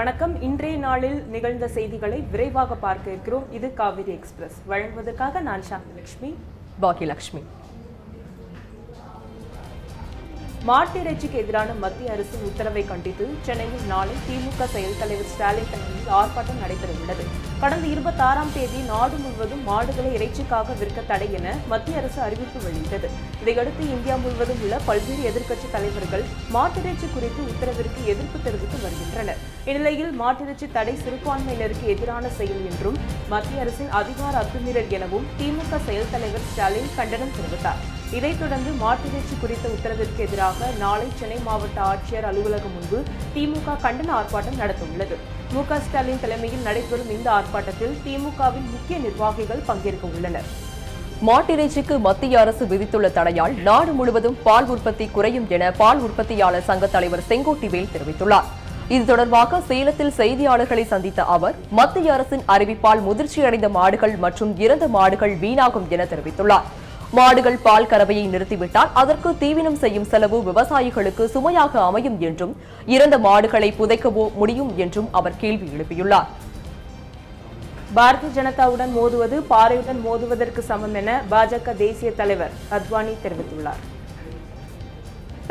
வணக்கம். இன்றைய நாளில் நிகழ்ந்த செய்திகளை விரைவாக பார்க்க இருக்கிறோம். இது காவிரி எக்ஸ்பிரஸ். வழங்குவதற்காக நான் சாந்திலட்சுமி, பாக்கியலட்சுமி. மாட்டிறைச்சிக்கு எதிரான மத்திய அரசின் உத்தரவை கண்டித்து சென்னையில் நாளை திமுக செயல் தலைவர் ஸ்டாலின் தலைமையில் ஆர்ப்பாட்டம் நடைபெறவுள்ளது. கடந்த 26ஆம் தேதி நாடு முழுவதும் மாடுகளை இறைச்சிக்காக விற்க தடை என மத்திய அரசு அறிவிப்பு வெளியிட்டது. இதையடுத்து இந்தியா முழுவதும் உள்ள பல்வேறு எதிர்க்கட்சி தலைவர்கள் மாட்டிறைச்சி குறித்து உத்தரவிற்கு எதிர்ப்பு தெரிவித்து வருகின்றனர். இந்நிலையில் மாட்டிறைச்சி தடை சிறுபான்மையினருக்கு எதிரான செயல் என்றும் மத்திய அரசின் அதிகார அத்துமீறல் எனவும் திமுக செயல் தலைவர் ஸ்டாலின் கண்டனம் தெரிவித்தார். இதைத் தொடர்ந்து மாட்டிறைச்சி குறித்த உத்தரவிற்கு எதிராக நாளை சென்னை மாவட்ட ஆட்சியர் அலுவலகம் முன்பு திமுக கண்டன ஆர்ப்பாட்டம் நடத்தவுள்ளது. மு.க. ஸ்டாலின் தலைமையில் நடைபெறும் இந்த ஆர்ப்பாட்டத்தில் திமுகவின் முக்கிய நிர்வாகிகள் பங்கேற்க உள்ளனர். மாட்டிறைச்சிக்கு மத்திய அரசு விதித்துள்ள தடையால் நாடு முழுவதும் பால் உற்பத்தி குறையும் என பால் உற்பத்தியாளர் சங்க தலைவர் செங்கோட்டிவேல் தெரிவித்துள்ளார். இது தொடர்பாக சேலத்தில் செய்தியாளர்களை சந்தித்த அவர், மத்திய அரசின் அறிவிப்பால் முதிர்ச்சியடைந்த மாடுகள் மற்றும் இறந்த மாடுகள் வீணாகும் என தெரிவித்துள்ளார். மாடுகள் பால் கறவையை நிறுத்திவிட்டால் அதற்கு தீவனம் செய்யும் செலவு விவசாயிகளுக்கு சுமையாக அமையும் என்றும், இறந்த மாடுகளை புதைக்கவோ முடியும் என்றும் அவர் கேள்வி எழுப்பியுள்ளார். பாரதிய ஜனதாவுடன் மோதுவது பாறையுடன் மோதுவதற்கு சமம் என பாஜக தேசிய தலைவர் அத்வானி தெரிவித்துள்ளார்.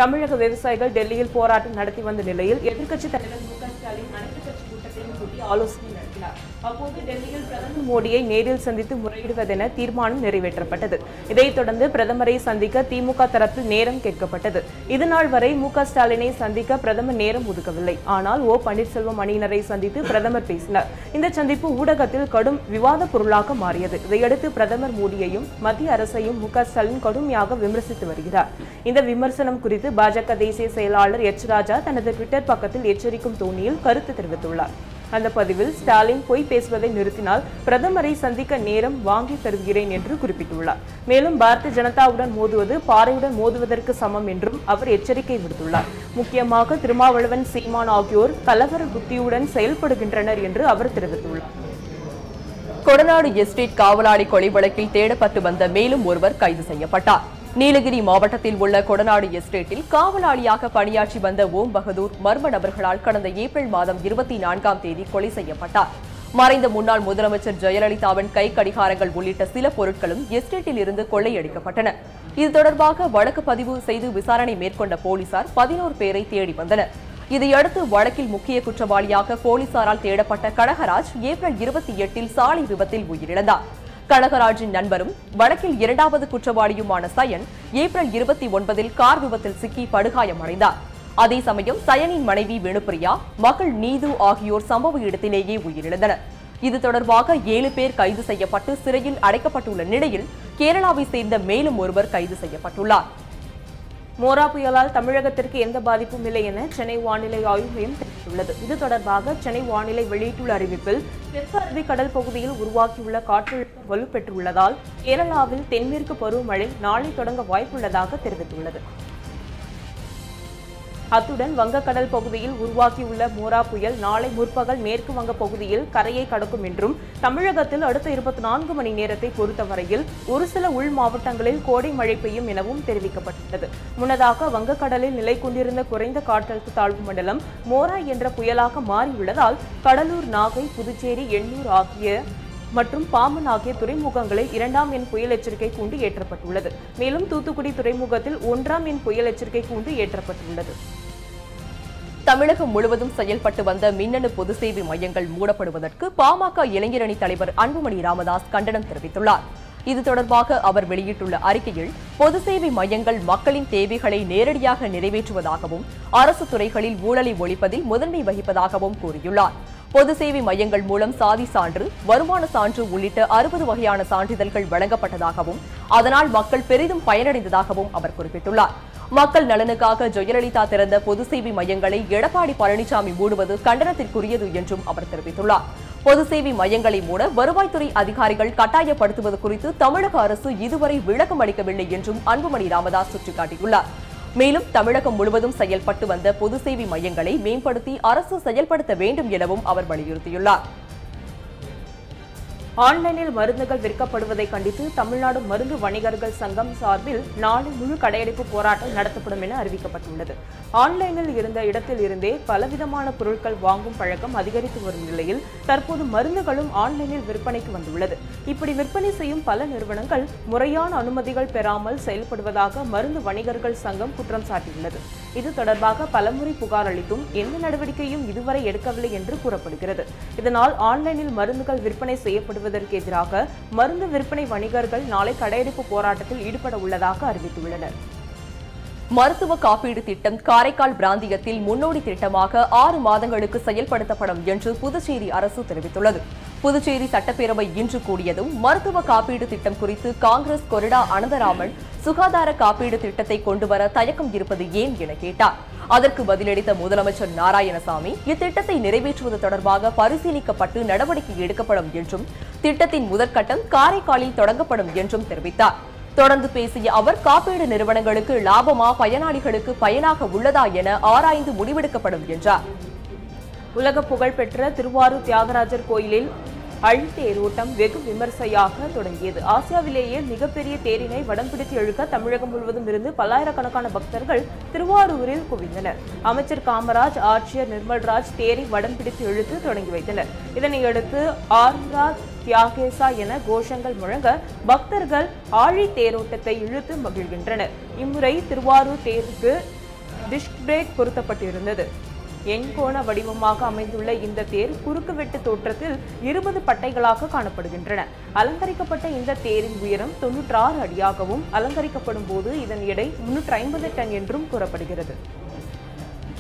தமிழக விவசாயிகள் டெல்லியில் போராட்டம் நடத்தி வந்த நிலையில் எதிர்க்கட்சித் தலைவர் மு.க. ஸ்டாலின் அனைத்துக் கட்சி கூட்டத்தையும் கூட்டி ஆலோசனை நடத்தினார். அப்போது டெல்லியில் பிரதமர் மோடியை நேரில் சந்தித்து முறையிடுவதென தீர்மானம் நிறைவேற்றப்பட்டது. இதைத் தொடர்ந்து பிரதமரை சந்திக்க திமுக தரப்பில் நேரம் கேட்கப்பட்டது. இதுநாள் வரை மு.க. ஸ்டாலினை சந்திக்க பிரதமர் நேரம் ஒதுக்கவில்லை. ஆனால் பன்னீர்செல்வம் அணியினரை சந்தித்து பிரதமர் பேசினார். இந்த சந்திப்பு ஊடகத்தில் கடும் விவாத பொருளாக மாறியது. இதையடுத்து பிரதமர் மோடியையும் மத்திய அரசையும் மு.க. ஸ்டாலின் கடுமையாக விமர்சித்து வருகிறார். இந்த விமர்சனம் குறித்து பாஜக தேசிய செயலாளர் எச். ராஜா தனது ட்விட்டர் பக்கத்தில் எச்சரிக்கும் தோணியில் கருத்து தெரிவித்துள்ளார். அந்த பதிவில் ஸ்டாலின் பொய் பேசுவதை நிறுத்தினால் பிரதமரை சந்திக்க நேரம் வாங்கி தருகிறேன் என்று குறிப்பிட்டுள்ளார். மேலும் பாரதிய ஜனதாவுடன் மோதுவது பாறையுடன் மோதுவதற்கு சமம் என்றும் அவர் எச்சரிக்கை விடுத்துள்ளார். முக்கியமாக திருமாவளவன், சீமான் ஆகியோர் கலவர புத்தியுடன் செயல்படுகின்றனர் என்று அவர் தெரிவித்துள்ளார். கொடநாடு எஸ்டேட் காவலாளி கொலை வழக்கில் தேடப்பட்டு வந்த மேலும் ஒருவர் கைது செய்யப்பட்டார். நீலகிரி மாவட்டத்தில் உள்ள கொடநாடு எஸ்டேட்டில் காவலாளியாக பணியாற்றி வந்த ஓம் பகதூர் மர்ம நபர்களால் கடந்த ஏப்ரல் மாதம் 24ஆம் தேதி கொலை செய்யப்பட்டார். மறைந்த முன்னாள் முதலமைச்சர் ஜெயலலிதாவின் கை கடிகாரங்கள் உள்ளிட்ட சில பொருட்களும் எஸ்டேட்டில் இருந்து கொள்ளையடிக்கப்பட்டன. இது தொடர்பாக வழக்கு பதிவு செய்து விசாரணை மேற்கொண்ட போலீசார் 11 பேரை தேடி வந்தனர். இதையடுத்து வழக்கில் முக்கிய குற்றவாளியாக போலீசாரால் தேடப்பட்ட கனகராஜ் ஏப்ரல் 28இல் சாலை விபத்தில் உயிரிழந்தார். கனகராஜின் நண்பரும் வழக்கில் 2வது குற்றவாளியுமான சயன் ஏப்ரல் 29இல் கார் விபத்தில் சிக்கி படுகாயமடைந்தார். அதே சமயம் சயனின் மனைவி வேணுப்பிரியா, மகள் நீது ஆகியோர் சம்பவ இடத்திலேயே உயிரிழந்தனர். இது தொடர்பாக 7 பேர் கைது செய்யப்பட்டு சிறையில் அடைக்கப்பட்டுள்ள நிலையில் கேரளாவை சேர்ந்த மேலும் ஒருவர் கைது செய்யப்பட்டுள்ளார். மோரா புயலால் தமிழகத்திற்கு எந்த பாதிப்பும் இல்லை என சென்னை வானிலை ஆய்வு மையம் தெரிவித்துள்ளது. இது தொடர்பாக சென்னை வானிலை வெளியிட்டுள்ள அறிவிப்பில், தெற்கு அரபிக்கடல் பகுதியில் உருவாக்கியுள்ள காற்றழுத்தம் வலுப்பெற்றுள்ளதால் கேரளாவில் தென்மேற்கு பருவமழை நாளை தொடங்க வாய்ப்புள்ளதாக தெரிவித்துள்ளது. அத்துடன் வங்கக்கடல் பகுதியில் உருவாக்கியுள்ள மோரா புயல் நாளை முற்பகல் மேற்கு வங்க பகுதியில் கரையை கடக்கும் என்றும், தமிழகத்தில் அடுத்த 24 மணி நேரத்தை பொறுத்தவரையில் ஒரு சில உள் மாவட்டங்களில் கோடை மழை பெய்யும் எனவும் தெரிவிக்கப்பட்டுள்ளது. முன்னதாக வங்கக்கடலில் நிலை கொண்டிருந்த குறைந்த காற்றழுத்த தாழ்வு மண்டலம் மோரா என்ற புயலாக மாறியுள்ளதால் கடலூர், நாகை, புதுச்சேரி, எண்ணூர் மற்றும் பாம்பன் ஆகிய துறைமுகங்களில் 2ஆம் எண் புயல் எச்சரிக்கை கூண்டு ஏற்றப்பட்டுள்ளது. மேலும் தூத்துக்குடி துறைமுகத்தில் 1ஆம் எண் புயல் எச்சரிக்கை கூண்டு ஏற்றப்பட்டுள்ளது. தமிழகம் முழுவதும் செயல்பட்டு வந்த மின்னணு பொது சேவை மையங்கள் மூடப்படுவதற்கு பாமக இளைஞரணி தலைவர் அன்புமணி ராமதாஸ் கண்டனம் தெரிவித்துள்ளார். இது தொடர்பாக அவர் வெளியிட்டுள்ள அறிக்கையில், பொது சேவை மையங்கள் மக்களின் தேவைகளை நேரடியாக நிறைவேற்றுவதாகவும் அரசு துறைகளில் ஊழலை ஒழிப்பதில் முதன்மை வகிப்பதாகவும் கூறியுள்ளார். பொது சேவை மையங்கள் மூலம் சாதி சான்று, வருமான சான்று உள்ளிட்ட 60 வகையான சான்றிதழ்கள் வழங்கப்பட்டதாகவும் அதனால் மக்கள் பெரிதும் பயனடைந்ததாகவும் அவர் குறிப்பிட்டுள்ளார். மக்கள் நலனுக்காக ஜெயலலிதா திறந்த பொது சேவை மையங்களை எடப்பாடி பழனிசாமி மூடுவது கண்டனத்திற்குரியது என்றும் அவர் தெரிவித்துள்ளார். பொது சேவை மையங்களை மூட வருவாய்த்துறை அதிகாரிகள் கட்டாயப்படுத்துவது குறித்து தமிழக அரசு இதுவரை விளக்கம் அளிக்கவில்லை என்றும் அன்புமணி ராமதாஸ் சுட்டிக்காட்டியுள்ளார். மேலும் தமிழகம் முழுவதும் செயல்பட்டு வந்த பொது சேவை மையங்களை மேம்படுத்தி அரசு செயல்படுத்த வேண்டும் எனவும் அவர் வலியுறுத்தியுள்ளார். ஆன்லைனில் மருந்துகள் விற்கப்படுவதை கண்டித்து தமிழ்நாடு மருந்து வணிகர்கள் சங்கம் சார்பில் நாளை முழு கடையடைப்பு போராட்டம் நடத்தப்படும் என அறிவிக்கப்பட்டுள்ளது. ஆன்லைனில் இருந்த இடத்தில் இருந்தே பலவிதமான பொருட்கள் வாங்கும் பழக்கம் அதிகரித்து வரும் நிலையில் தற்போது மருந்துகளும் ஆன்லைனில் விற்பனைக்கு வந்துள்ளது. இப்படி விற்பனை செய்யும் பல நிறுவனங்கள் முறையான அனுமதிகள் பெறாமல் செயல்படுவதாக மருந்து வணிகர்கள் சங்கம் குற்றம் சாட்டியுள்ளது. இது தொடர்பாக பலமுறை புகார் அளித்தும் எந்த நடவடிக்கையும் இதுவரை எடுக்கவில்லை என்று கூறப்படுகிறது. இதனால் ஆன்லைனில் மருந்துகள் விற்பனை செய்யப்படுவதற்கு எதிராக மருந்து விற்பனை வணிகர்கள் நாளை கடையடைப்பு போராட்டத்தில் ஈடுபட உள்ளதாக அறிவித்துள்ளனர். மருத்துவ காப்பீடு திட்டம் காரைக்கால் பிராந்தியத்தில் முன்னோடி திட்டமாக 6 மாதங்களுக்கு செயல்படுத்தப்படும் என்று புதுச்சேரி அரசு தெரிவித்துள்ளது. புதுச்சேரி சட்டப்பேரவை இன்று கூடியதும் மருத்துவ காப்பீடு திட்டம் குறித்து காங்கிரஸ் கொறடா அனந்தராமன் சுகாதார காப்பீடு திட்டத்தை கொண்டுவர தயக்கம் இருப்பது ஏன் என கேட்டார். அதற்கு பதிலளித்த முதலமைச்சர் நாராயணசாமி இத்திட்டத்தை நிறைவேற்றுவது தொடர்பாக பரிசீலிக்கப்பட்டு நடவடிக்கை எடுக்கப்படும் என்றும் திட்டத்தின் முதற்கட்டம் காரைக்காலில் தொடங்கப்படும் என்றும் தெரிவித்தார். தொடர்ந்து பேசிய அவர் காப்பீடு நிறுவனங்களுக்கு லாபமா பயனாளிகளுக்கு பயனாக உள்ளதா என ஆராய்ந்து முடிவெடுக்கப்படும் என்றார். உலக புகழ்பெற்ற திருவாரூர் தியாகராஜர் கோயிலில் அழித்தேரோட்டம் வெகு விமர்சையாக தொடங்கியது. ஆசியாவிலேயே மிகப்பெரிய தேரினை வடம் பிடித்து இழுக்க தமிழகம் முழுவதும் இருந்து பல்லாயிரக்கணக்கான பக்தர்கள் திருவாரூரில் குவிந்தனர். அமைச்சர் காமராஜ், ஆட்சியர் நிர்மல்ராஜ் தேரை வடம் பிடித்து இழுத்து தொடங்கி வைத்தனர். இதனையடுத்து ஆர்ரா தியாகேசா என கோஷங்கள் முழங்க பக்தர்கள் ஆழி தேரோட்டத்தை இழுத்து மகிழ்கின்றனர். இம்முறை திருவாரூர் தேருக்கு டிஸ்க் பிரேக் பொருத்தப்பட்டிருந்தது. எண்கோண வடிவமாக அமைந்துள்ள இந்த தேர் குறுக்கு வெட்டு தோற்றத்தில் 20 பட்டைகளாக காணப்படுகின்றன. அலங்கரிக்கப்பட்ட இந்த தேரின் உயரம் 96 அடியாகவும் அலங்கரிக்கப்படும் போது இதன் எடை 350 டன் என்றும் கூறப்படுகிறது.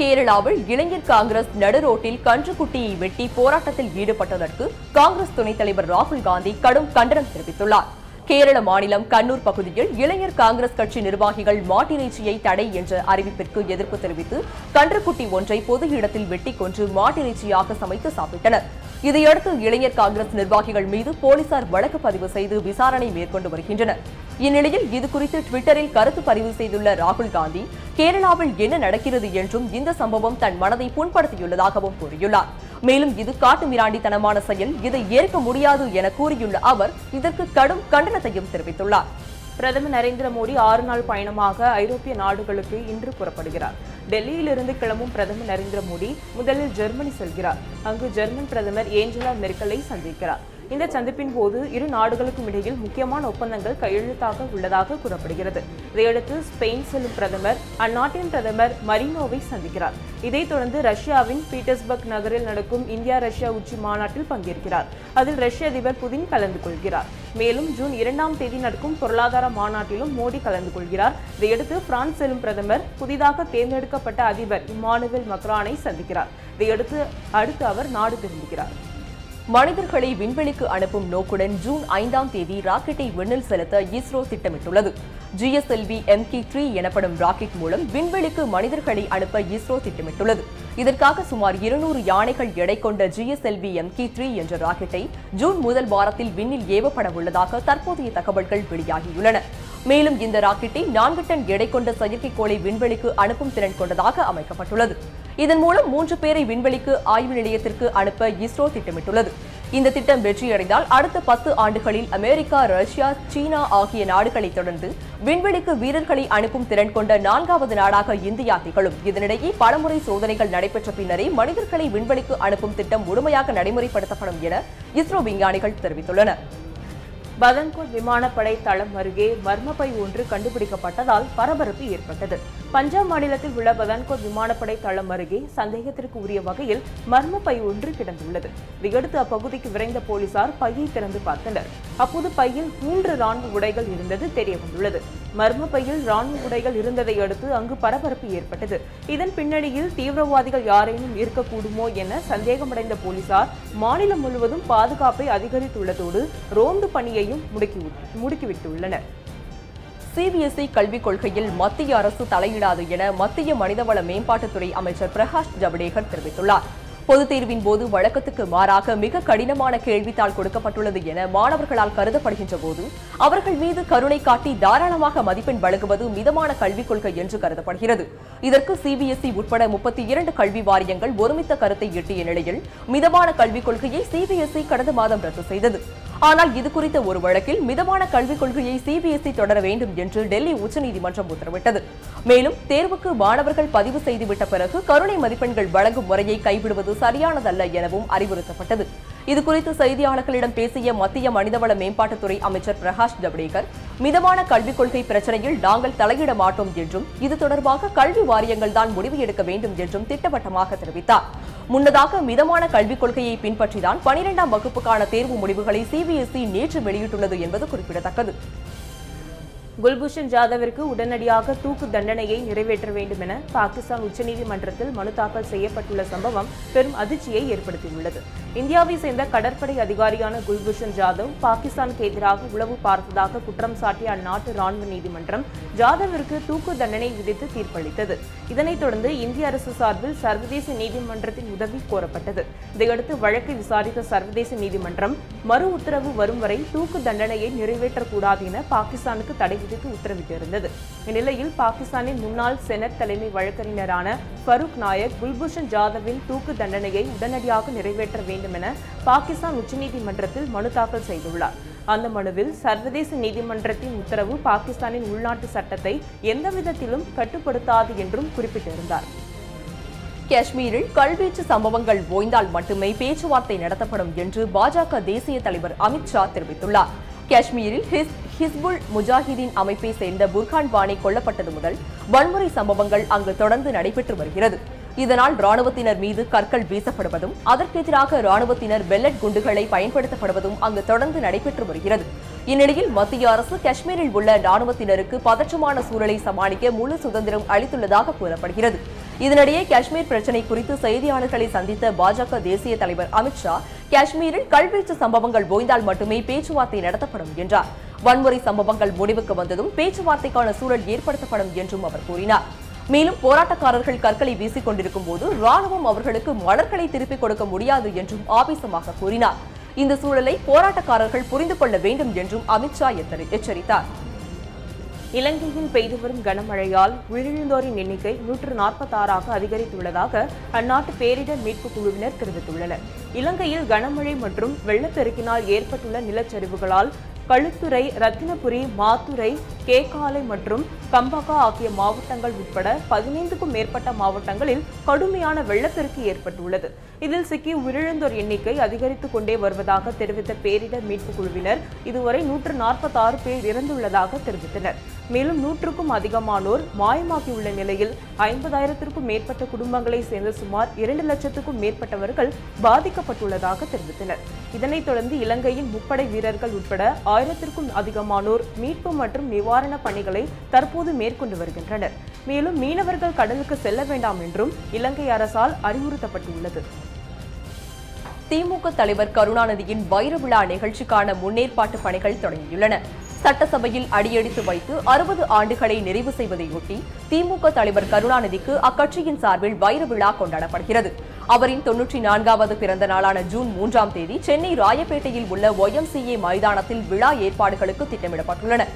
கேரளாவில் இளைஞர் காங்கிரஸ் நடுரோட்டில் கன்றுக்குட்டியை வெட்டி போராட்டத்தில் ஈடுபட்டதற்கு காங்கிரஸ் துணைத் தலைவர் ராகுல் காந்தி கடும் கண்டனம் தெரிவித்துள்ளார். கேரள மாநிலம் கண்ணூர் பகுதியில் இளைஞர் காங்கிரஸ் கட்சி நிர்வாகிகள் மாட்டிறைச்சியை தடை என்ற அறிவிப்பிற்கு எதிர்ப்பு தெரிவித்து கன்றுக்குட்டி ஒன்றை பொது இடத்தில் வெட்டி கொன்று மாட்டிறைச்சியாக சமைத்து சாப்பிட்டனர். இதையடுத்து இளைஞர் காங்கிரஸ் நிர்வாகிகள் மீது போலீசார் வழக்கு பதிவு செய்து விசாரணை மேற்கொண்டு வருகின்றனர். இந்நிலையில் இதுகுறித்து ட்விட்டரில் கருத்து பதிவு செய்துள்ள ராகுல் காந்தி கேரளாவில் என்ன நடக்கிறது என்றும் இந்த சம்பவம் தன் மனதை புண்படுத்தியுள்ளதாகவும் கூறியுள்ளார். மேலும் இது காட்டுமிராண்டித்தனமான செயல், இதை ஏற்க முடியாது என கூறியுள்ள அவர் இதற்கு கடும் கண்டனத்தையும் தெரிவித்துள்ளார். பிரதமர் நரேந்திர மோடி 6 நாள் பயணமாக ஐரோப்பிய நாடுகளுக்கு இன்று புறப்படுகிறார். டெல்லியிலிருந்து கிளம்பும் பிரதமர் நரேந்திர மோடி முதலில் ஜெர்மனி செல்கிறார். அங்கு ஜெர்மன் பிரதமர் ஏஞ்சலா மெர்க்கலை சந்திக்கிறார். இந்த சந்திப்பின் போது இரு நாடுகளுக்கும் இடையில் முக்கியமான ஒப்பந்தங்கள் கையெழுத்தாக உள்ளதாக கூறப்படுகிறது. இதையடுத்து ஸ்பெயின் செல்லும் பிரதமர் அந்நாட்டின் பிரதமர் மரினோவை சந்திக்கிறார். இதைத் தொடர்ந்து ரஷ்யாவின் பீட்டர்ஸ்பர்க் நகரில் நடக்கும் இந்தியா ரஷ்யா உச்சி மாநாட்டில் பங்கேற்கிறார். அதில் ரஷ்ய அதிபர் புதின் கலந்து கொள்கிறார். மேலும் ஜூன் 2ஆம் தேதி நடக்கும் பொருளாதார மாநாட்டிலும் மோடி கலந்து கொள்கிறார். இதையடுத்து பிரான்ஸ் செல்லும் பிரதமர் புதிதாக தேர்ந்தெடுக்கப்பட்ட அதிபர் இமானுவேல் மக்ரானை சந்திக்கிறார். இதையடுத்து அவர் நாடு திரும்புகிறார். மனிதர்களை விண்வெளிக்கு அனுப்பும் நோக்குடன் ஜூன் 5ஆம் தேதி ராக்கெட்டை விண்ணில் செலுத்த இஸ்ரோ திட்டமிட்டுள்ளது. GSLV Mk3 எனப்படும் ராக்கெட் மூலம் விண்வெளிக்கு மனிதர்களை அனுப்ப இஸ்ரோ திட்டமிட்டுள்ளது. இதற்காக சுமார் 200 யானைகள் எடை கொண்ட GSLV Mk3 என்ற ராக்கெட்டை ஜூன் முதல் வாரத்தில் விண்ணில் ஏவப்பட உள்ளதாக தற்போதைய தகவல்கள் வெளியாகியுள்ளன. மேலும் இந்த ராக்கெட்டை 4 டன் எடை கொண்ட செயற்கைக்கோளை விண்வெளிக்கு அனுப்பும் திறன் கொண்டதாக அமைக்கப்பட்டுள்ளது. இதன் மூலம் 3 பேரை விண்வெளிக்கு ஆய்வு நிலையத்திற்கு அனுப்ப இஸ்ரோ திட்டமிட்டுள்ளது. இந்த திட்டம் வெற்றியடைந்தால் அடுத்த 10 ஆண்டுகளில் அமெரிக்கா, ரஷ்யா, சீனா ஆகிய நாடுகளை தொடர்ந்து விண்வெளிக்கு வீரர்களை அனுப்பும் திறன் கொண்ட 4வது நாடாக இந்தியா திகழும். இதனிடையே பலமுறை சோதனைகள் நடைபெற்ற பின்னரே மனிதர்களை விண்வெளிக்கு அனுப்பும் திட்டம் முழுமையாக நடைமுறைப்படுத்தப்படும் என இஸ்ரோ விஞ்ஞானிகள் தெரிவித்துள்ளனர். பதன்கோட் விமானப்படை தளம் அருகே மர்மப்பை ஒன்று கண்டுபிடிக்கப்பட்டதால் பரபரப்பு ஏற்பட்டது. பஞ்சாப் மாநிலத்தில் உள்ள பதன்கோட் விமானப்படை தளம் அருகே சந்தேகத்திற்கு உரிய வகையில் மர்மப்பை ஒன்று கிடந்துள்ளது. இதையடுத்து அப்பகுதிக்கு விரைந்த போலீசார் பையை திறந்து பார்த்தனர். அப்போது பையில் 3 ராணுவ உடைகள் இருந்தது தெரியவந்துள்ளது. மர்மப்பையில் ராணுவ உடைகள் இருந்ததை அடுத்து அங்கு பரபரப்பு ஏற்பட்டது. இதன் பின்னணியில் தீவிரவாதிகள் யாரேனும் இருக்கக்கூடுமோ என சந்தேகமடைந்த போலீசார் மாநிலம் முழுவதும் பாதுகாப்பை அதிகரித்துள்ளதோடு ரோந்து பணியையும் முடுக்கிவிட்டுள்ளனர். CBSE கல்விக் கொள்கையில் மத்திய அரசு தலையிடாது என மத்திய மனிதவள மேம்பாட்டுத்துறை அமைச்சர் பிரகாஷ் ஜவடேகர் தெரிவித்துள்ளார். பொதுத் தேர்வின் போது வழக்கத்துக்கு மாறாக மிக கடினமான கேள்வித்தாள் கொடுக்கப்பட்டுள்ளது என மாணவர்களால் கருதப்படுகின்ற போது அவர்கள் மீது கருணை காட்டி தாராளமாக மதிப்பெண் வழங்குவது மிதமான கல்விக் கொள்கை என்று கருதப்படுகிறது. இதற்கு CBSE உட்பட 32 கல்வி வாரியங்கள் ஒருமித்த கருத்தை எட்டிய நிலையில் மிதமான கல்விக் கொள்கையை CBSE கடந்த மாதம் ரத்து செய்தது. ஆனால் இது குறித்த ஒரு வழக்கில் மிதமான கல்விக் கொள்கையை சிபிஎஸ்இ தொடர வேண்டும் என்று டெல்லி உச்சநீதிமன்றம் உத்தரவிட்டது. மேலும் தேர்வுக்கு மாணவர்கள் பதிவு செய்துவிட்ட பிறகு கருணை மதிப்பெண்கள் வழங்கும் முறையை கைவிடுவது சரியானதல்ல எனவும் அறிவுறுத்தப்பட்டது. இதுகுறித்து செய்தியாளர்களிடம் பேசிய மத்திய மனிதவள மேம்பாட்டுத்துறை அமைச்சர் பிரகாஷ் ஜவடேகர், மிதமான கல்விக் கொள்கை பிரச்சனையில் நாங்கள் தலையிட மாட்டோம் என்றும் இது தொடர்பாக கல்வி வாரியங்கள் தான் முடிவு எடுக்க வேண்டும் என்றும் திட்டவட்டமாக தெரிவித்தார். முன்னதாக மிதமான கல்விக் கொள்கையை பின்பற்றிதான் 12ஆம் வகுப்புக்கான தேர்வு முடிவுகளை சிபிஎஸ்இ நேற்று வெளியிட்டுள்ளது என்பது குறிப்பிடத்தக்கது. குல்பூஷன் ஜாதவிற்கு உடனடியாக தூக்கு தண்டனையை நிறைவேற்ற வேண்டும் என பாகிஸ்தான் உச்சநீதிமன்றத்தில் மனு தாக்கல் செய்யப்பட்டுள்ள சம்பவம் பெரும் அதிர்ச்சியை ஏற்படுத்தியுள்ளது. இந்தியாவை சேர்ந்த கடற்படை அதிகாரியான குல்பூஷன் ஜாதவ் பாகிஸ்தானுக்கு எதிராக உளவு பார்த்ததாக குற்றம் சாட்டிய அந்நாட்டு ராணுவ நீதிமன்றம் ஜாதவிற்கு தூக்கு தண்டனை விதித்து தீர்ப்பளித்தது. இதனைத் தொடர்ந்து இந்திய அரசு சார்பில் சர்வதேச நீதிமன்றத்தின் உதவி கோரப்பட்டது. இதையடுத்து வழக்கை விசாரித்த சர்வதேச நீதிமன்றம் மறு உத்தரவு வரும் வரை தூக்கு தண்டனையை நிறைவேற்றக்கூடாது என பாகிஸ்தானுக்கு தடை விதித்து உத்தரவிட்டிருந்தது. இந்நிலையில் பாகிஸ்தானின் முன்னாள் செனட் தலைமை வழக்கறிஞரான ஃபரூக் நாயக் குல்பூஷன் ஜாதவின் தூக்கு தண்டனையை உடனடியாக நிறைவேற்ற வேண்டும் என பாகிஸ்தான் உச்சநீதிமன்றத்தில் மனு தாக்கல் செய்துள்ளார். அந்த மனுவில் சர்வதேச நீதிமன்றத்தின் உத்தரவு பாகிஸ்தானின் உள்நாட்டு சட்டத்தை எந்தவிதத்திலும் கட்டுப்படுத்தாது என்றும் குறிப்பிட்டிருந்தார். காஷ்மீரில் கல்வீச்சு சம்பவங்கள் ஓய்ந்தால் மட்டுமே பேச்சுவார்த்தை நடத்தப்படும் என்று பாஜக தேசிய தலைவர் அமித்ஷா தெரிவித்துள்ளார். காஷ்மீரில் ஹிஸ்புல் முஜாஹிதீன் அமைப்பை சேர்ந்த புர்ஹான் வானி கொல்லப்பட்டது முதல் வன்முறை சம்பவங்கள் அங்கு தொடர்ந்து நடைபெற்று வருகிறது. இதனால் ராணுவத்தினர் மீது கற்கள் வீசப்படுவதும் அதற்கெதிராக ராணுவத்தினர் பெல்லட் குண்டுகளை பயன்படுத்தப்படுவதும் அங்கு தொடர்ந்து நடைபெற்று வருகிறது. இந்நிலையில் மத்திய அரசு காஷ்மீரில் உள்ள ராணுவத்தினருக்கு பதற்றமான சூழலை சமாளிக்க முழு சுதந்திரம் அளித்துள்ளதாக கூறப்படுகிறது. இதனிடையே காஷ்மீர் பிரச்சினை குறித்து செய்தியாளர்களை சந்தித்த பாஜக தேசிய தலைவர் அமித்ஷா, காஷ்மீரில் கல்வீச்சு சம்பவங்கள் ஓய்ந்தால் மட்டுமே பேச்சுவார்த்தை நடத்தப்படும் என்றார். வன்முறை சம்பவங்கள் முடிவுக்கு வந்ததும் பேச்சுவார்த்தைக்கான சூழல் ஏற்படுத்தப்படும் என்றும் அவர் கூறினார். மேலும் போராட்டக்காரர்கள் கற்களை வீசிக் கொண்டிருக்கும் போது ராணுவம் அவர்களுக்கு மலர்களை திருப்பிக் கொடுக்க முடியாது என்றும் ஆவேசமாக கூறினார். இந்த சூழலை போராட்டக்காரர்கள் புரிந்து கொள்ள வேண்டும் என்றும் அமித்ஷா எச்சரித்தார். இலங்கையில் பெய்து வரும் கனமழையால் உயிரிழந்தோரின் எண்ணிக்கை 146ஆக அதிகரித்துள்ளதாக அந்நாட்டு பேரிடர் மீட்பு குழுவினர் தெரிவித்துள்ளனர். இலங்கையில் கனமழை மற்றும் வெள்ளப்பெருக்கினால் ஏற்பட்டுள்ள நிலச்சரிவுகளால் களுத்துறை, ரத்தினபுரி, மாத்துரை, கேகாலை மற்றும் கம்பகா ஆகிய மாவட்டங்கள் உட்பட 15க்கும் மேற்பட்ட மாவட்டங்களில் கடுமையான வெள்ளப்பெருக்கு ஏற்பட்டுள்ளது. இதில் சிக்கி உயிரிழந்தோர் எண்ணிக்கை அதிகரித்துக் கொண்டே வருவதாக தெரிவித்த பேரிடர் மீட்புக் குழுவினர் இதுவரை 146 பேர் இறந்துள்ளதாக தெரிவித்தனர். மேலும் 100க்கும் அதிகமானோர் மாயமாகியுள்ள நிலையில் 50,000க்கும் மேற்பட்ட குடும்பங்களை சேர்ந்த சுமார் 2 லட்சத்துக்கும் மேற்பட்டவர்கள் பாதிக்கப்பட்டுள்ளதாக தெரிவித்தனர். இதனைத் தொடர்ந்து இலங்கையின் முப்படை வீரர்கள் உட்பட 1000க்கும் அதிகமானோர் மீட்பு மற்றும் நிவாரண பணிகளை தற்போது மேற்கொண்டு வருகின்றனர். மேலும் மீனவர்கள் கடலுக்கு செல்ல வேண்டாம் என்றும் இலங்கை அரசால் அறிவுறுத்தப்பட்டுள்ளது. திமுக தலைவர் கருணாநிதியின் வைர விழா நிகழ்ச்சிக்கான முன்னேற்பாட்டு பணிகள் தொடங்கியுள்ளன. சட்டசபையில் அடியெடுத்து வைத்து 60 ஆண்டுகளை நிறைவு செய்வதையொட்டி திமுக தலைவர் கருணாநிதிக்கு அக்கட்சியின் சார்பில் வைர விழா கொண்டாடப்படுகிறது. அவரின் 94வது பிறந்த நாளான ஜூன் 3ஆம் தேதி சென்னை ராயப்பேட்டையில் உள்ள YMCA மைதானத்தில் விழா ஏற்பாடுகளுக்கு திட்டமிடப்பட்டுள்ளன.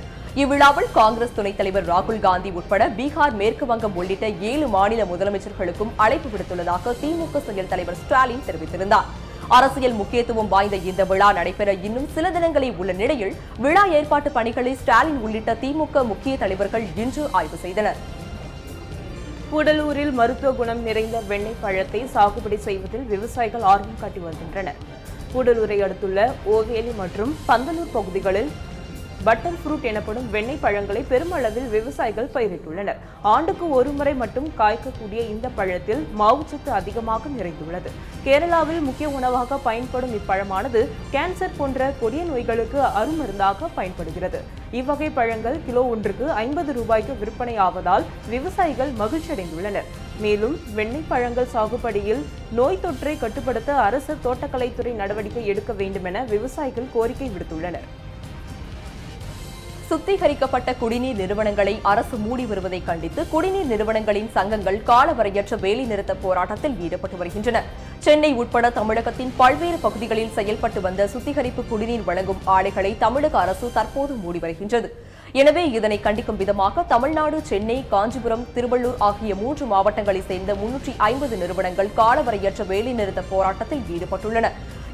இவ்விழாவில் காங்கிரஸ் துணைத் தலைவர் ராகுல் காந்தி உட்பட பீகார், மேற்கு வங்கம் உள்ளிட்ட 7 மாநில முதலமைச்சர்களுக்கும் அழைப்பு விடுத்துள்ளதாக திமுக செயல் தலைவர் ஸ்டாலின் தெரிவித்திருந்தார். அரசியல் முக்கியத்துவம் வாய்ந்த இந்த விழா நடைபெற இன்னும் சில தினங்களே உள்ள நிலையில் விழா ஏற்பாட்டு பணிகளை ஸ்டாலின் உள்ளிட்ட திமுக முக்கிய தலைவர்கள் இன்று ஆய்வு செய்தனர். கூடலூரில் மருத்துவ குணம் நிறைந்த வெண்ணெய் பழத்தை சாகுபடி செய்வதில் விவசாயிகள் ஆர்வம் காட்டி வருகின்றனர். கூடலூரை அடுத்துள்ள ஓவேலி மற்றும் பந்தலூர் பகுதிகளில் பட்டர் ஃப்ரூட் எனப்படும் வெண்ணெய் பழங்களை பெருமளவில் விவசாயிகள் பயிரிட்டுள்ளனர். ஆண்டுக்கு ஒரு முறை மட்டும் காய்க்கக்கூடிய இந்த பழத்தில் மாவுச்சத்து அதிகமாக நிறைந்துள்ளது. கேரளாவில் முக்கிய உணவாக பயன்படும் இப்பழமானது கேன்சர் போன்ற கொடிய நோய்களுக்கு அருமருந்தாக பயன்படுகிறது. இவ்வகை பழங்கள் கிலோ ஒன்றுக்கு 50 ரூபாய்க்கு விற்பனை ஆவதால் விவசாயிகள் மகிழ்ச்சி அடைந்துள்ளனர். மேலும் வெண்ணெய் பழங்கள் சாகுபடியில் நோய் தொற்றை கட்டுப்படுத்த அரசு தோட்டக்கலைத்துறை நடவடிக்கை எடுக்க வேண்டும் என விவசாயிகள் கோரிக்கை விடுத்துள்ளனர். சுத்திகரிக்கப்பட்ட குடிநீர் நிறுவனங்களை அரசு மூடி வருவதை கண்டித்து குடிநீர் நிறுவனங்களின் சங்கங்கள் காலவரையற்ற வேலைநிறுத்த போராட்டத்தில் ஈடுபட்டு வருகின்றன. சென்னை உட்பட தமிழகத்தின் பல்வேறு பகுதிகளில் செயல்பட்டு வந்த சுத்திகரிப்பு குடிநீர் வழங்கும் ஆலைகளை தமிழக அரசு தற்போது மூடி வருகின்றது. எனவே இதனை கண்டிக்கும் விதமாக தமிழ்நாடு, சென்னை, காஞ்சிபுரம், திருவள்ளூர் ஆகிய 3 மாவட்டங்களைச் சேர்ந்த 350 நிறுவனங்கள் காலவரையற்ற வேலைநிறுத்த போராட்டத்தில் ஈடுபட்டுள்ளன.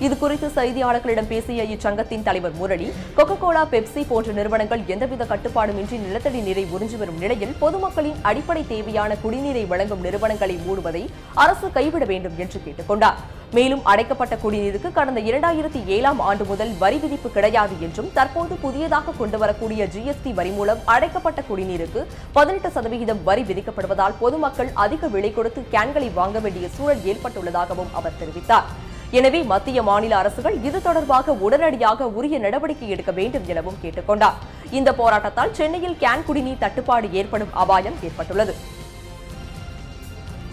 இதுகுறித்து செய்தியாளர்களிடம் பேசிய இச்சங்கத்தின் தலைவர் முரளி, கொக்கோ கோலா, பெப்சி போன்ற நிறுவனங்கள் எந்தவித கட்டுப்பாடுமின்றி நிலத்தடி நீரை உறிஞ்சி வரும் நிலையில் பொதுமக்களின் அடிப்படை தேவையான குடிநீரை வழங்கும் நிறுவனங்களை மூடுவதை அரசு கைவிட வேண்டும் என்று கேட்டுக் கொண்டார். மேலும் அடைக்கப்பட்ட குடிநீருக்கு கடந்த 2007ஆம் ஆண்டு முதல் வரி விதிப்பு கிடையாது என்றும் தற்போது புதியதாக கொண்டுவரக்கூடிய GST வரி மூலம் அடைக்கப்பட்ட குடிநீருக்கு 18% வரி விதிக்கப்படுவதால் பொதுமக்கள் அதிக விலை கொடுத்து கேன்களை வாங்க வேண்டிய சூழல் ஏற்பட்டுள்ளதாகவும் அவர் தெரிவித்தார். எனவே மத்திய மாநில அரசுகள் இது தொடர்பாக உடனடியாக உரிய நடவடிக்கை எடுக்க வேண்டும் எனவும் கேட்டுக் கொண்டார். இந்த போராட்டத்தால் சென்னையில் கேன் குடிநீர் தட்டுப்பாடு ஏற்படும் அபாயம் ஏற்பட்டுள்ளது.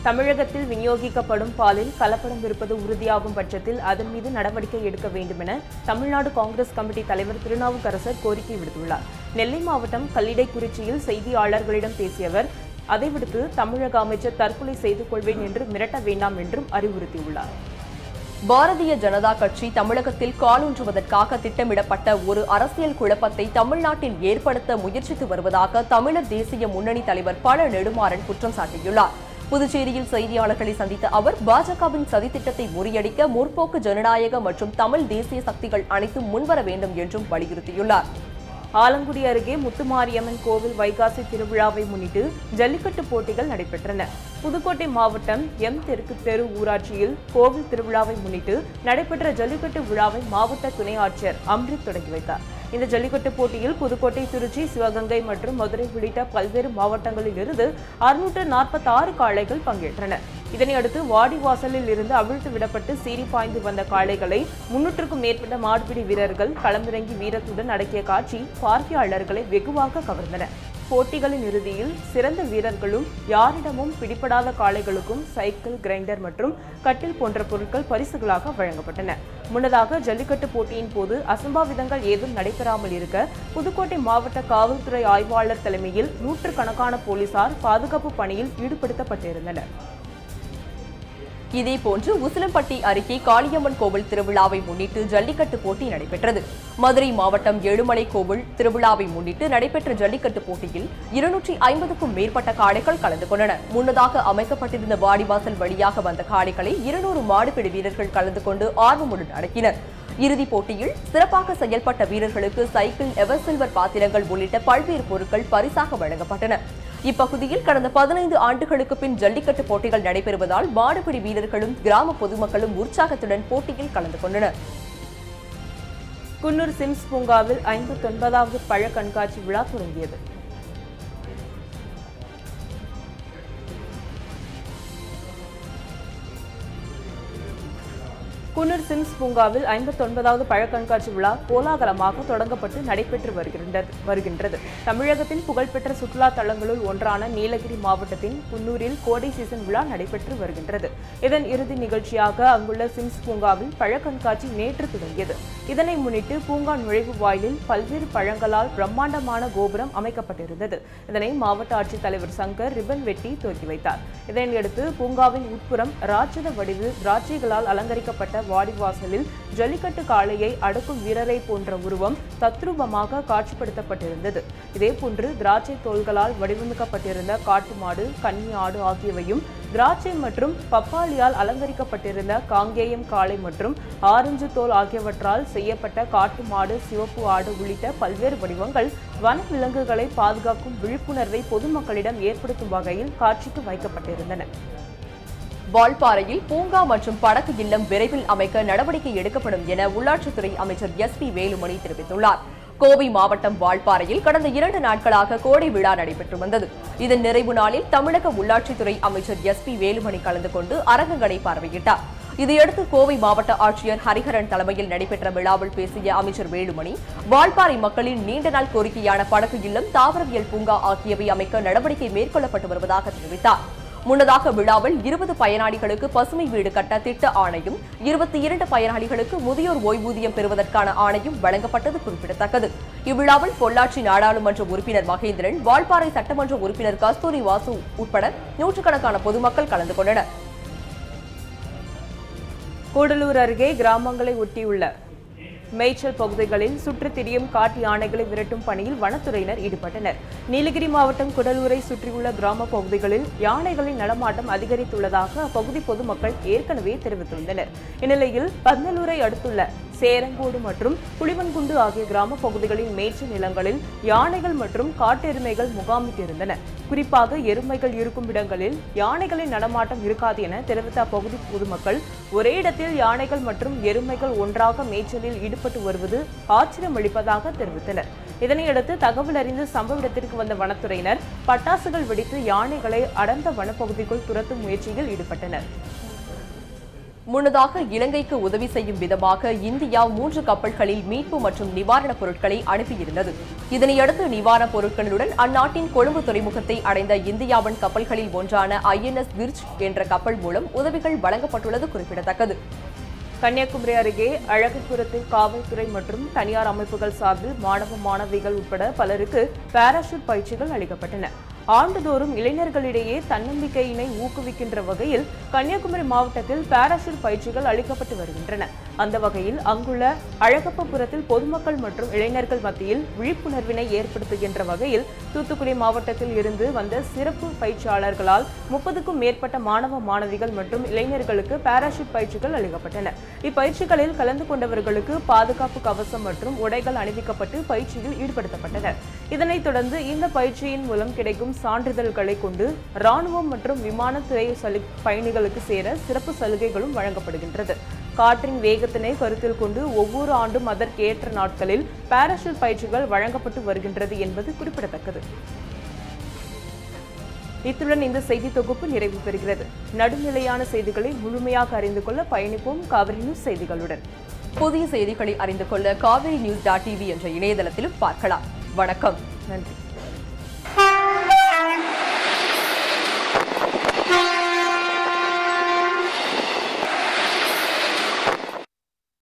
தமிழகத்தில் விநியோகிக்கப்படும் பாலில் கலப்படம் இருப்பது உறுதியாகும் பட்சத்தில் அதன் மீது நடவடிக்கை எடுக்க வேண்டும் என தமிழ்நாடு காங்கிரஸ் கமிட்டி தலைவர் திருநாவுக்கரசர் கோரிக்கை விடுத்துள்ளார். நெல்லை மாவட்டம் கல்லிடைக்குறிச்சியில் செய்தியாளர்களிடம் பேசிய அவர், அதை விடுத்து தமிழக அமைச்சர் தற்கொலை செய்து கொள்வேன் என்று மிரட்ட வேண்டாம் என்றும் அறிவுறுத்தியுள்ளார். பாரதிய ஜனதா கட்சி தமிழகத்தில் காலூன்றுவதற்காக திட்டமிடப்பட்ட ஒரு அரசியல் குழப்பத்தை தமிழ்நாட்டில் ஏற்படுத்த முயற்சித்து வருவதாக தமிழர் தேசிய முன்னணி தலைவர் பழ நெடுமாறன் குற்றம் சாட்டியுள்ளார். புதுச்சேரியில் செய்தியாளர்களை சந்தித்த அவர், பாஜகவின் சதித்திட்டத்தை முறியடிக்க முற்போக்கு, ஜனநாயக மற்றும் தமிழ் தேசிய சக்திகள் அனைத்தும் முன்வர வேண்டும் என்றும் வலியுறுத்தியுள்ளார். ஆலங்குடி அருகே முத்துமாரியம்மன் கோவில் வைகாசி திருவிழாவை முன்னிட்டு ஜல்லிக்கட்டு போட்டிகள் நடைபெற்றன. புதுக்கோட்டை மாவட்டம் தெற்கு தெரு ஊராட்சியில் கோவில் திருவிழாவை முன்னிட்டு நடைபெற்ற ஜல்லிக்கட்டு விழாவை மாவட்ட துணை ஆட்சியர் அம்ரித் தொடங்கி வைத்தார். இந்த ஜல்லிக்கட்டு போட்டியில் புதுக்கோட்டை, திருச்சி, சிவகங்கை மற்றும் மதுரை உள்ளிட்ட பல்வேறு மாவட்டங்களில் இருந்து 646 காளைகள் பங்கேற்றன. இதனையடுத்து வாடிவாசலில் இருந்து அவிழ்த்து விடப்பட்டு சீறி பாய்ந்து வந்த காளைகளை 300க்கும் மேற்பட்ட மாடுபிடி வீரர்கள் களமிறங்கி வீரத்துடன் அடக்கிய காட்சி பார்வையாளர்களை வெகுவாக கவர்ந்தன. போட்டிகளின் இறுதியில் சிறந்த வீரர்களும் யாரிடமும் பிடிபடாத காளைகளுக்கும் சைக்கிள், கிரைண்டர் மற்றும் கட்டில் போன்ற பொருட்கள் பரிசுகளாக வழங்கப்பட்டன. முன்னதாக ஜல்லிக்கட்டு போட்டியின் போது அசம்பாவிதங்கள் ஏதும் நடைபெறாமல் இருக்க புதுக்கோட்டை மாவட்ட காவல்துறை ஆய்வாளர் தலைமையில் 100கணக்கான போலீசார் பாதுகாப்பு பணியில் ஈடுபடுத்தப்பட்டிருந்தனர். இதேபோன்று உசிலம்பட்டி அருகே காளியம்மன் கோவில் திருவிழாவை முன்னிட்டு ஜல்லிக்கட்டு போட்டி நடைபெற்றது. மதுரை மாவட்டம் ஏழுமலை கோவில் திருவிழாவை முன்னிட்டு நடைபெற்ற ஜல்லிக்கட்டு போட்டியில் 250க்கும் மேற்பட்ட காளைகள் கலந்து கொண்டன. முன்னதாக அமைக்கப்பட்டிருந்த வாடிவாசல் வழியாக வந்த காளைகளை 200 மாடுபிடி வீரர்கள் கலந்து கொண்டு ஆர்வமுடன் அடக்கினர். இறுதிப் போட்டியில் சிறப்பாக செயல்பட்ட வீரர்களுக்கு சைக்கிள், எவர் சில்வர் பாத்திரங்கள் உள்ளிட்ட பல்வேறு பொருட்கள் பரிசாக வழங்கப்பட்டன. இப்பகுதியில் கடந்த 15 ஆண்டுகளுக்கு பின் ஜல்லிக்கட்டு போட்டிகள் நடைபெறுவதால் மாடுபிடி வீரர்களும் கிராம பொதுமக்களும் உற்சாகத்துடன் போட்டியில் கலந்து கொண்டனர். குன்னூர் சிம்ஸ் பூங்காவில் 59வது பழ கண்காட்சி விழா தொடங்கியது. குன்னூர் சிம்ஸ் பூங்காவில் 59வது பழ கண்காட்சி விழா கோலாகலமாக தொடங்கப்பட்டு நடைபெற்று வருகின்றது. தமிழகத்தின் புகழ்பெற்ற சுற்றுலா தலங்களுள் ஒன்றான நீலகிரி மாவட்டத்தின் குன்னூரில் கோடை சீசன் விழா நடைபெற்று வருகின்றது. இதன் இறுதி நிகழ்ச்சியாக அங்குள்ள சிம்ஸ் பூங்காவில் பழ கண்காட்சி நேற்று தொடங்கியது. இதனை முன்னிட்டு பூங்கா நுழைவு வாயிலில் பல்வேறு பழங்களால் பிரம்மாண்டமான கோபுரம் அமைக்கப்பட்டிருந்தது. இதனை மாவட்ட ஆட்சித்தலைவர் சங்கர் ரிப்பன் வெட்டி துவக்கி வைத்தார். இதனையடுத்து பூங்காவின் உட்புறம் ராட்சத வடிவில் திராட்சைகளால் அலங்கரிக்கப்பட்ட வாடிவாசலில் ஜல்லிக்கட்டு காளையை அடக்கும் வீரரை போன்ற உருவம் தத்ரூபமாக காட்சிப்படுத்தப்பட்டிருந்தது. இதேபோன்று திராட்சை தோள்களால் வடிவமைக்கப்பட்டிருந்த காட்டு மாடு, கன்னி ஆடு ஆகியவையும், திராட்சை மற்றும் பப்பாளியால் அலங்கரிக்கப்பட்டிருந்த காங்கேயம் காளை மற்றும் ஆரஞ்சு தோல் ஆகியவற்றால் செய்யப்பட்ட காட்டு மாடு, சிவப்பு ஆடு உள்ளிட்ட பல்வேறு வடிவங்கள் வன விலங்குகளை பாதுகாக்கும் விழிப்புணர்வை பொதுமக்களிடம் ஏற்படுத்தும் வகையில் காட்சிக்கு வைக்கப்பட்டிருந்தன. வால்பாறையில் பூங்கா மற்றும் படகு இல்லம் விரைவில் அமைக்க நடவடிக்கை எடுக்கப்படும் என உள்ளாட்சித்துறை அமைச்சர் SP வேலுமணி தெரிவித்துள்ளார். கோவை மாவட்டம் வால்பாறையில் கடந்த 2 நாட்களாக கோடை விழா நடைபெற்று வந்தது. இதன் நிறைவு நாளில் தமிழக உள்ளாட்சித்துறை அமைச்சர் SP வேலுமணி கலந்து கொண்டு அரங்கங்களை பார்வையிட்டார். இதையடுத்து கோவை மாவட்ட ஆட்சியர் ஹரிஹரன் தலைமையில் நடைபெற்ற விழாவில் பேசிய அமைச்சர் வேலுமணி, வால்பாறை மக்களின் நீண்ட நாள் கோரிக்கையான படகு இல்லம், தாவரவியல் பூங்கா ஆகியவை அமைக்க நடவடிக்கை மேற்கொள்ளப்பட்டு வருவதாக தெரிவித்தார். முன்னதாக விழாவில் 20 பயனாளிகளுக்கு பசுமை வீடு கட்ட திட்ட ஆணையும், 22 பயனாளிகளுக்கு முதியோர் ஓய்வூதியம் பெறுவதற்கான ஆணையும் வழங்கப்பட்டது குறிப்பிடத்தக்கது. இவ்விழாவில் பொள்ளாச்சி நாடாளுமன்ற உறுப்பினர் மகேந்திரன், வால்பாறை சட்டமன்ற உறுப்பினர் கஸ்தூரி வாசு உட்பட 100கணக்கான பொதுமக்கள் கலந்து கொண்டனர். கூடலூர் அருகே கிராமங்களை ஒட்டியுள்ள மேய்ச்சல் பகுதிகளில் சுற்றித் திரியும் காட்டு யானைகளை விரட்டும் பணியில் வனத்துறையினர் ஈடுபட்டனர். நீலகிரி மாவட்டம் குடலூரை சுற்றியுள்ள கிராம பகுதிகளில் யானைகளின் நடமாட்டம் அதிகரித்துள்ளதாக அப்பகுதி பொதுமக்கள் ஏற்கனவே தெரிவித்துள்ளனர். இந்நிலையில் பந்தலூரை அடுத்துள்ள சேரங்கோடு மற்றும் புளிவன்குண்டு ஆகிய கிராம பகுதிகளின் மேய்ச்சல் நிலங்களில் யானைகள் மற்றும் காட்டெருமைகள் முகாமிட்டிருந்தன. குறிப்பாக எருமைகள் இருக்கும் இடங்களில் யானைகளின் நடமாட்டம் இருக்காது என தெரிவித்த அப்பகுதி பொதுமக்கள் ஒரே இடத்தில் யானைகள் மற்றும் எருமைகள் ஒன்றாக மேய்ச்சலில் ஈடுபட்டு வருவது ஆச்சரியம் அளிப்பதாக தெரிவித்தனர். இதனையடுத்து தகவல் அறிந்து சம்பவ இடத்திற்கு வந்த வனத்துறையினர் பட்டாசுகள் வெடித்து யானைகளை அடர்ந்த வனப்பகுதிக்குள் துரத்தும் முயற்சியில் ஈடுபட்டனர். முன்னதாக இலங்கைக்கு உதவி செய்யும் விதமாக இந்தியா 3 கப்பல்களில் மீட்பு மற்றும் நிவாரணப் பொருட்களை அனுப்பியிருந்தது. இதனையடுத்து நிவாரணப் பொருட்களுடன் அந்நாட்டின் கொழும்பு துறைமுகத்தை அடைந்த இந்தியாவின் கப்பல்களில் ஒன்றான INS விர்ச் என்ற கப்பல் மூலம் உதவிகள் வழங்கப்பட்டுள்ளது குறிப்பிடத்தக்கது. கன்னியாகுமரி அருகே அழகர்புரத்தில் காவல்துறை மற்றும் தனியார் அமைப்புகள் சார்பில் மாணவ மாணவிகள் உட்பட பலருக்கு பாராசூட் பயிற்சிகள் அளிக்கப்பட்டன. ஆண்டுதோறும் இளைஞர்களிடையே தன்னம்பிக்கையினை ஊக்குவிக்கின்ற வகையில் கன்னியாகுமரி மாவட்டத்தில் பாராசூட் பயிற்சிகள் அளிக்கப்பட்டு வருகின்றன. அந்த வகையில் அங்குள்ள அழகப்பபுரத்தில் பொதுமக்கள் மற்றும் இளைஞர்கள் மத்தியில் விழிப்புணர்வினை ஏற்படுத்துகின்ற வகையில் தூத்துக்குடி மாவட்டத்தில் இருந்து வந்த சிறப்பு பயிற்சியாளர்களால் 30க்கும் மேற்பட்ட மாணவ மாணவிகள் மற்றும் இளைஞர்களுக்கு பாராசூட் பயிற்சிகள் அளிக்கப்பட்டன. இப்பயிற்சிகளில் கலந்து கொண்டவர்களுக்கு பாதுகாப்பு கவசம் மற்றும் உடைகள் அணிவிக்கப்பட்டு பயிற்சியில் ஈடுபடுத்தப்பட்டனர். இதனைத் தொடர்ந்து இந்த பயிற்சியின் மூலம் கிடைக்கும் சான்றிதழ்களை கொண்டு ராணுவம் மற்றும் விமானத்துறை பயணிகளுக்கு சேர சிறப்பு சலுகைகளும் வழங்கப்படுகின்றது. காற்றின் வேகத்தினை கருத்தில் கொண்டு ஒவ்வொரு ஆண்டும் அதற்கேற்ற நாட்களில் பாராசூட் பயிற்சிகள் வழங்கப்பட்டு வருகின்றது என்பது குறிப்பிடத்தக்கது. இத்துடன் இந்த செய்தி தொகுப்பு நிறைவு பெறுகிறது. நடுநிலையான செய்திகளை முழுமையாக அறிந்து கொள்ள பயணிப்போம் காவிரி நியூஸ் செய்திகளுடன். புதிய செய்திகளை அறிந்து கொள்ள kaverinews.tv என்ற இணையதளத்திலும் பார்க்கலாம். வணக்கம். நன்றி.